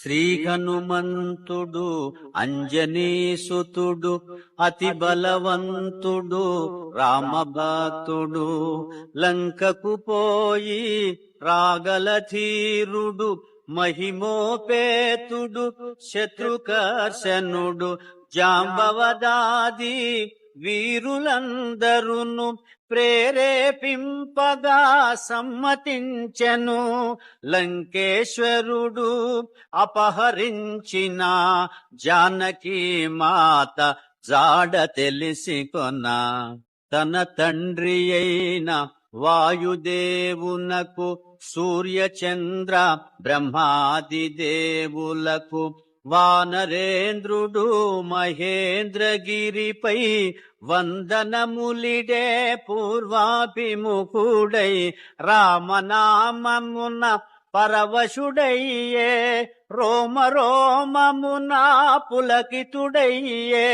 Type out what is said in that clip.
శ్రీ హనుమంతుడు అంజనీసుతుడు అతి బలవంతుడు రామభక్తుడు లంకకు పోయి రాగల ధీరుడు మహిమోపేతుడు శత్రుకర్షణుడు జాంబవదాది వీరులందరును ప్రేరేపింపగా సమ్మతించెను. లంకేశ్వరుడు అపహరించిన జానకీ మాత జాడ తెలిసి కొన తన తండ్రి అయిన వాయుదేవునకు సూర్యచంద్ర బ్రహ్మాది దేవులకు వానరేంద్రుడు మహేంద్రగిరిపై వందనములిడే పూర్వాభిముఖుడై రామనామమున పరవశుడయ్యే రోమ రోమమున పులకితుడయ్యే